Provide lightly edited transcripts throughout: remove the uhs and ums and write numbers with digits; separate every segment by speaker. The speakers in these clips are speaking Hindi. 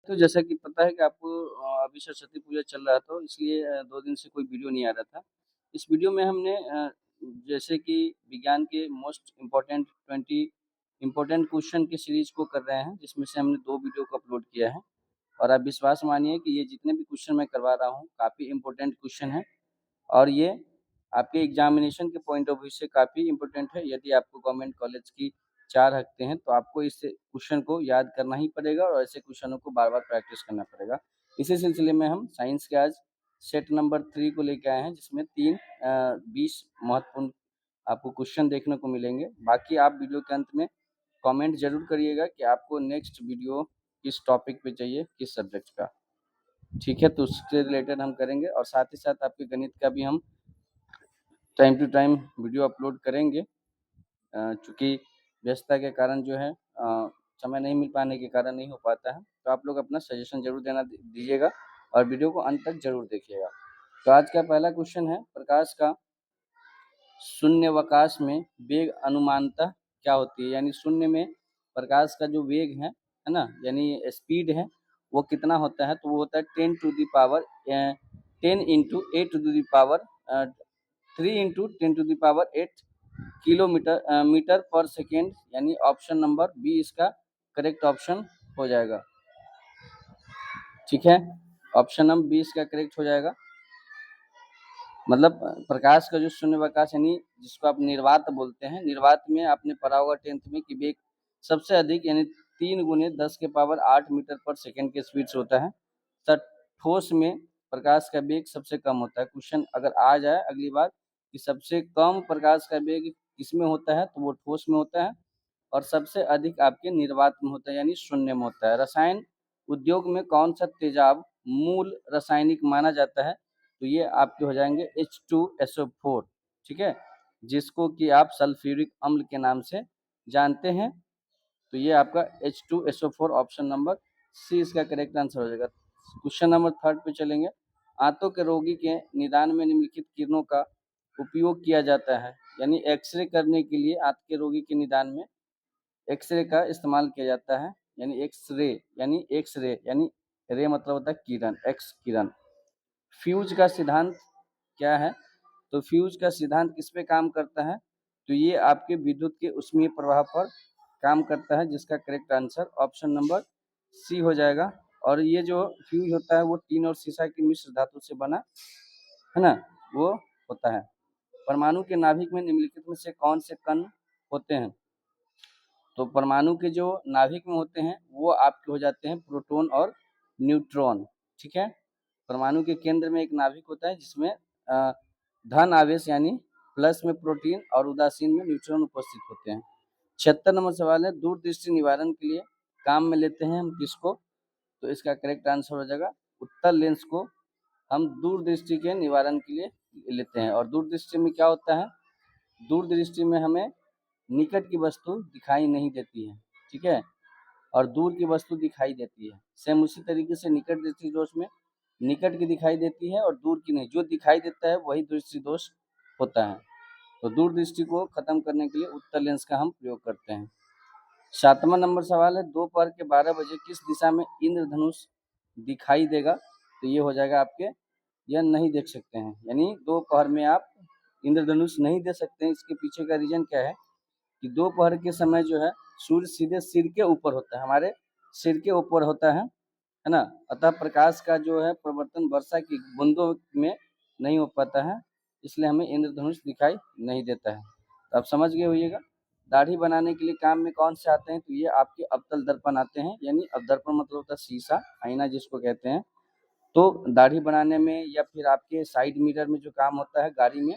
Speaker 1: तो जैसा कि पता है कि आपको अभी सरस्वती पूजा चल रहा था, इसलिए 2 दिन से कोई वीडियो नहीं आ रहा था। इस वीडियो में हमने जैसे कि विज्ञान के मोस्ट इम्पोर्टेंट 20 इम्पोर्टेंट क्वेश्चन की सीरीज़ को कर रहे हैं, जिसमें से हमने 2 वीडियो को अपलोड किया है। और आप विश्वास मानिए कि ये जितने भी क्वेश्चन मैं करवा रहा हूँ, काफ़ी इम्पोर्टेंट क्वेश्चन हैं और ये आपके एग्ज़ामिनेशन के पॉइंट ऑफ व्यू से काफ़ी इम्पोर्टेंट है। यदि आपको गवर्नमेंट कॉलेज की 4 रखते हैं, तो आपको इस क्वेश्चन को याद करना ही पड़ेगा और ऐसे क्वेश्चनों को बार-बार प्रैक्टिस करना पड़ेगा। इसी सिलसिले में हम साइंस के आज सेट नंबर 3 को लेके आए हैं, जिसमें 20 महत्वपूर्ण आपको क्वेश्चन देखने को मिलेंगे। बाकी आप वीडियो के अंत में कमेंट ज़रूर करिएगा कि आपको नेक्स्ट वीडियो किस टॉपिक पे चाहिए, किस सब्जेक्ट का। ठीक है? तो उससे रिलेटेड हम करेंगे और साथ ही साथ आपके गणित का भी हम time to time video upload करेंगे। चूँकि व्यस्तता के कारण जो है समय नहीं मिल पाने के कारण नहीं हो पाता है, तो आप लोग अपना सजेशन ज़रूर देना दीजिएगा और वीडियो को अंत तक ज़रूर देखिएगा। तो आज का पहला क्वेश्चन है, प्रकाश का शून्यावकाश में वेग अनुमानतः क्या होती है? यानी शून्य में प्रकाश का जो वेग है ना? यानी स्पीड है, वो कितना होता है? तो वो होता है 10 to the power 10 into 8 to the power 3 into 10 to the power 8 metre per second, यानी ऑप्शन नंबर बी इसका करेक्ट ऑप्शन हो जाएगा। ठीक है, ऑप्शन नंबर बी इसका करेक्ट हो जाएगा। मतलब प्रकाश का जो शून्यावकाश यानी जिसको आप निर्वात बोलते हैं, निर्वात में आपने पढ़ा होगा 10th में कि वेग सबसे अधिक यानी 3 गुने 10 के पावर 8 मीटर पर सेकेंड के स्पीड से होता है। ठोस में प्रकाश का वेग सबसे कम होता है। क्वेश्चन अगर आ जाए अगली बार कि सबसे कम प्रकाश का वेग किसमें होता है, तो वो ठोस में होता है और सबसे अधिक आपके निर्वात में होता है यानी शून्य में होता है। रसायन उद्योग में कौन सा तेजाब मूल रासायनिक माना जाता है? तो ये आपके हो जाएंगे H2SO4। ठीक है, जिसको कि आप सल्फ्यूरिक अम्ल के नाम से जानते हैं। तो ये आपका H2SO4 ऑप्शन नंबर सी इसका करेक्ट आंसर हो जाएगा। क्वेश्चन नंबर 3 पे चलेंगे। आंतों के रोगी के निदान में निम्नलिखित किरणों का उपयोग किया जाता है, यानी एक्सरे करने के लिए आंत के रोगी के निदान में एक्सरे का इस्तेमाल किया जाता है। एक्स रे यानी रे मतलब होता है किरण, एक्स किरण। फ्यूज का सिद्धांत क्या है? तो फ्यूज का सिद्धांत किस पे काम करता है? तो ये आपके विद्युत के ऊष्मीय प्रवाह पर काम करता है, जिसका correct answer option number C हो जाएगा। और ये जो फ्यूज होता है वो टीन और सीसा की मिश्र धातु से बना है ना, वो होता है। परमाणु के नाभिक में निम्नलिखित में से कौन से कण होते हैं? तो परमाणु के जो नाभिक में होते हैं वो आपके हो जाते हैं प्रोटॉन और न्यूट्रॉन। ठीक है, परमाणु के केंद्र में एक नाभिक होता है जिसमें धन आवेश यानी प्लस में प्रोटीन और उदासीन में न्यूट्रॉन उपस्थित होते हैं। 76 नंबर सवाल है, दूरदृष्टि निवारण के लिए काम में लेते हैं हम किसको? तो इसका करेक्ट आंसर हो जाएगा उत्तल लेंस को हम दूरदृष्टि के निवारण के लिए लेते हैं। और दूरदृष्टि में क्या होता है? दूरदृष्टि में हमें निकट की वस्तु दिखाई नहीं देती है, ठीक है, और दूर की वस्तु दिखाई देती है। सेम उसी तरीके से निकट दृष्टि दोष में निकट की दिखाई देती है और दूर की नहीं, जो दिखाई देता है वही दृष्टि दोष होता है। तो दूरदृष्टि को खत्म करने के लिए उत्तल लेंस का हम प्रयोग करते हैं। 7वां नंबर सवाल है, दोपहर के 12 बजे किस दिशा में इंद्रधनुष दिखाई देगा? तो ये हो जाएगा आपके यह नहीं देख सकते हैं, यानी दोपहर में आप इंद्रधनुष नहीं देख सकते हैं। इसके पीछे का रीजन क्या है कि दोपहर के समय जो है सूर्य सीधे सिर के ऊपर होता है, हमारे सिर के ऊपर होता है ना, अतः प्रकाश का जो है प्रवर्तन वर्षा की बूंदों में नहीं हो पाता है, इसलिए हमें इंद्रधनुष दिखाई नहीं देता है। तो आप समझ गए होइएगा। दाढ़ी बनाने के लिए काम में कौन से आते हैं? तो ये आपके अवतल दर्पण आते हैं, यानी अवदर्पण मतलब होता है शीशा, आईना जिसको कहते हैं। तो दाढ़ी बनाने में या फिर आपके साइड मिरर में जो काम होता है गाड़ी में,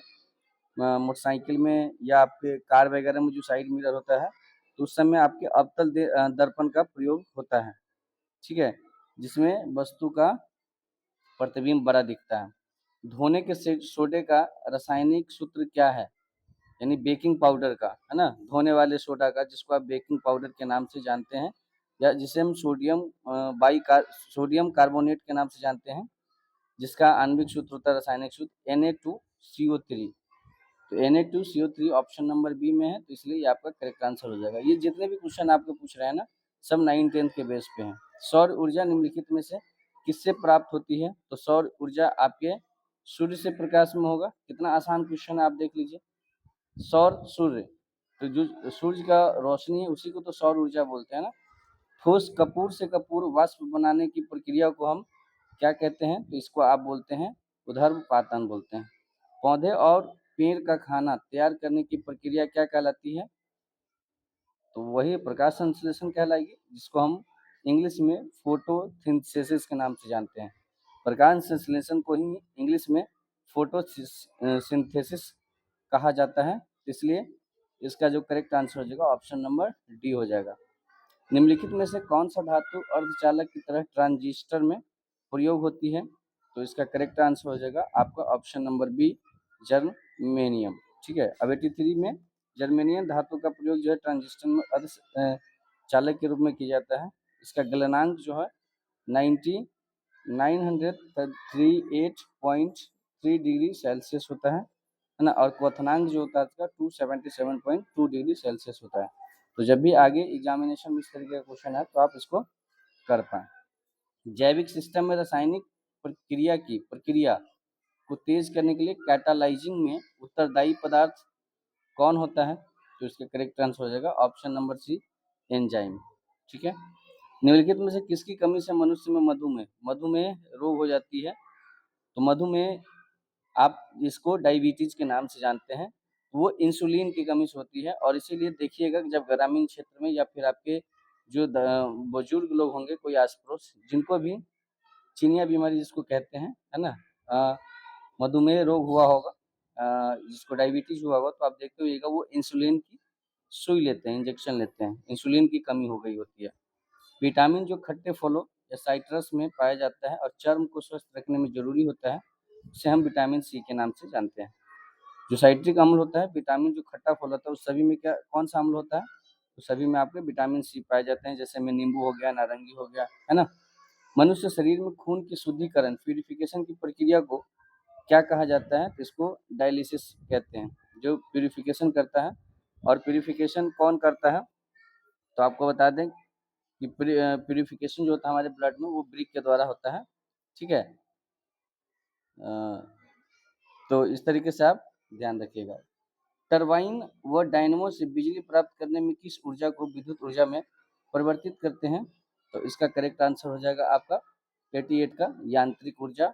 Speaker 1: मोटरसाइकिल में या आपके कार वगैरह में जो साइड मिरर होता है, तो उस समय आपके अवतल दर्पण का प्रयोग होता है। ठीक है, जिसमें वस्तु का प्रतिबिंब बड़ा दिखता है। धोने के सोडे का रासायनिक सूत्र क्या है? यानी बेकिंग पाउडर का, है ना, धोने वाले सोडा का, जिसको आप बेकिंग पाउडर के नाम से जानते हैं या जिसे हम सोडियम कार्बोनेट के नाम से जानते हैं, जिसका आणविक सूत्र होता है रासायनिक सूत्र Na2CO3। तो Na2CO3 ऑप्शन नंबर बी में है, तो इसलिए ये आपका करेक्ट आंसर हो जाएगा। ये जितने भी क्वेश्चन आपको पूछ रहे हैं ना, सब 9th 10th के बेस पे हैं। सौर ऊर्जा निम्नलिखित में से किससे प्राप्त होती है? तो सौर ऊर्जा आपके सूर्य से प्रकाश में होगा। कितना आसान क्वेश्चन है, आप देख लीजिए। सौर सूर्य, तो जो सूर्य का रोशनी है उसी को तो सौर ऊर्जा बोलते हैं ना। ठोस कपूर से कपूर वाष्प बनाने की प्रक्रिया को हम क्या कहते हैं? तो इसको आप बोलते हैं ऊर्ध्वपातन बोलते हैं। पौधे और पेड़ का खाना तैयार करने की प्रक्रिया क्या कहलाती है? तो वही प्रकाश संश्लेषण कहलाएगी, जिसको हम इंग्लिश में फोटोसिंथेसिस के नाम से जानते हैं। प्रकाश संश्लेषण को ही इंग्लिश में फोटोसिंथेसिस कहा जाता है, इसलिए इसका जो करेक्ट आंसर हो जाएगा ऑप्शन नंबर डी हो जाएगा। निम्नलिखित में से कौन सा धातु अर्धचालक की तरह ट्रांजिस्टर में प्रयोग होती है? तो इसका करेक्ट आंसर हो जाएगा आपका ऑप्शन नंबर बी, जर्मेनियम। ठीक है, अब 83 में जर्मेनियम धातु का प्रयोग जो है ट्रांजिस्टर में अर्धचालक के रूप में किया जाता है। इसका गलनांक जो है 938.3 डिग्री सेल्सियस होता है ना, और क्वथनांक जो होता है इसका 277.2 डिग्री सेल्सियस होता है। तो जब भी आगे एग्जामिनेशन में इस तरीके का क्वेश्चन है तो आप इसको कर पाएं। जैविक सिस्टम में रासायनिक प्रक्रिया को तेज करने के लिए कैटालाइजिंग में उत्तरदायी पदार्थ कौन होता है? तो इसका करेक्ट आंसर हो जाएगा ऑप्शन नंबर सी, एंजाइम। ठीक है, निम्नलिखित में से किसकी कमी से मनुष्य में मधुमेह रोग हो जाती है? तो मधुमेह आप इसको डायबिटीज के नाम से जानते हैं, वो इंसुलिन की कमी से होती है। और इसीलिए देखिएगा कि जब ग्रामीण क्षेत्र में या फिर आपके जो बुजुर्ग लोग होंगे कोई आस पड़ोस, जिनको भी चिनिया बीमारी जिसको कहते हैं, है ना, मधुमेह रोग हुआ होगा, जिसको डायबिटीज हुआ होगा, तो आप देखते होइएगा वो इंसुलिन की सुई लेते हैं, इंजेक्शन लेते हैं, इंसुलिन की कमी हो गई होती है। विटामिन जो खट्टे फलों या साइट्रस में पाया जाता है और चर्म को स्वस्थ रखने में जरूरी होता है, उसे हम विटामिन सी के नाम से जानते हैं। जो साइट्रिक अम्ल होता है, विटामिन जो खट्टा फल होता है, उस सभी में क्या कौन सा अम्ल होता है? तो सभी में आपके विटामिन सी पाए जाते हैं, जैसे में नींबू हो गया, नारंगी हो गया, है ना। मनुष्य शरीर में खून की शुद्धिकरण प्यूरिफिकेशन की प्रक्रिया को क्या कहा जाता है? तो इसको डायलिसिस कहते हैं, जो प्यूरिफिकेशन करता है। और प्यूरिफिकेशन कौन करता है? तो आपको बता दें कि प्यूरिफिकेशन जो होता है हमारे ब्लड में, वो ब्रिक के द्वारा होता है। ठीक है, तो इस तरीके से आप ध्यान रखिएगा। टरबाइन व डायनमो से बिजली प्राप्त करने में किस ऊर्जा को विद्युत ऊर्जा में परिवर्तित करते हैं? तो इसका करेक्ट आंसर हो जाएगा आपका 88 का यांत्रिक ऊर्जा,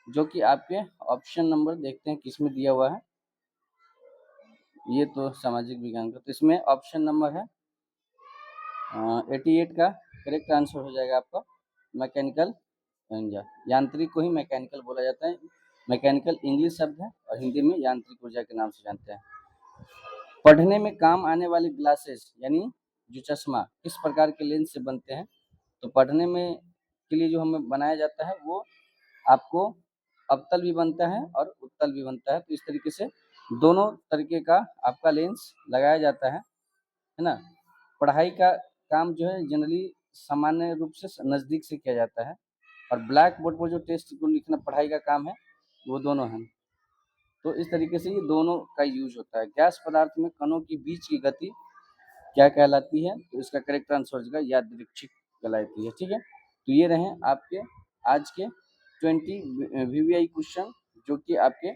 Speaker 1: जो कि आपके ऑप्शन नंबर देखते हैं किसमें दिया हुआ है। ये तो सामाजिक विज्ञान का, तो इसमें ऑप्शन नंबर है 88 का करेक्ट आंसर हो जाएगा आपका मैकेनिकल ऊर्जा। यांत्रिक को ही मैकेनिकल बोला जाता है। मैकेनिकल इंग्लिश शब्द है और हिंदी में यांत्रिक ऊर्जा के नाम से जानते हैं। पढ़ने में काम आने वाले ग्लासेस यानी जो चश्मा किस प्रकार के लेंस से बनते हैं? तो पढ़ने में के लिए जो हमें बनाया जाता है वो आपको अवतल भी बनता है और उत्तल भी बनता है। तो इस तरीके से दोनों तरीके का आपका लेंस लगाया जाता है ना। पढ़ाई का काम जो है जनरली सामान्य रूप से नज़दीक से किया जाता है, और ब्लैक बोर्ड पर जो टेस्ट को लिखना पढ़ाई का काम है, वो दोनों हैं। तो इस तरीके से ये दोनों का यूज होता है। गैस पदार्थ में कणों की बीच की गति क्या कहलाती है? तो इसका करेक्ट आंसर हो जाएगा यादृच्छिक कहलाती है। ठीक है, तो ये रहे आपके आज के 20 वीवीआई क्वेश्चन, जो कि आपके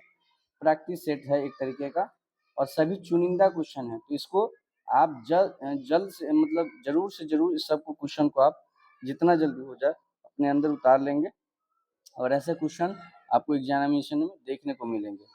Speaker 1: प्रैक्टिस सेट है एक तरीके का, और सभी चुनिंदा क्वेश्चन है। तो इसको आप जल्द से मतलब जरूर से जरूर इस सबको क्वेश्चन को आप जितना जल्दी हो जाए अपने अंदर उतार लेंगे, और ऐसे क्वेश्चन आपको एग्जामिनेशन में देखने को मिलेंगे।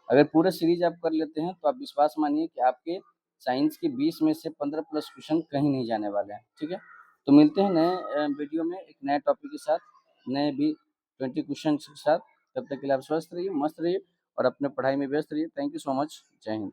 Speaker 1: अगर पूरा सीरीज आप कर लेते हैं तो आप विश्वास मानिए कि आपके साइंस के 20 में से 15 प्लस क्वेश्चन कहीं नहीं जाने वाले हैं। ठीक है, तो मिलते हैं नए वीडियो में एक नए टॉपिक के साथ, नए भी 20 क्वेश्चन के साथ। तब तक के लिए आप स्वस्थ रहिए, मस्त रहिए और अपने पढ़ाई में व्यस्त रहिए। Thank you so much. जय हिंद।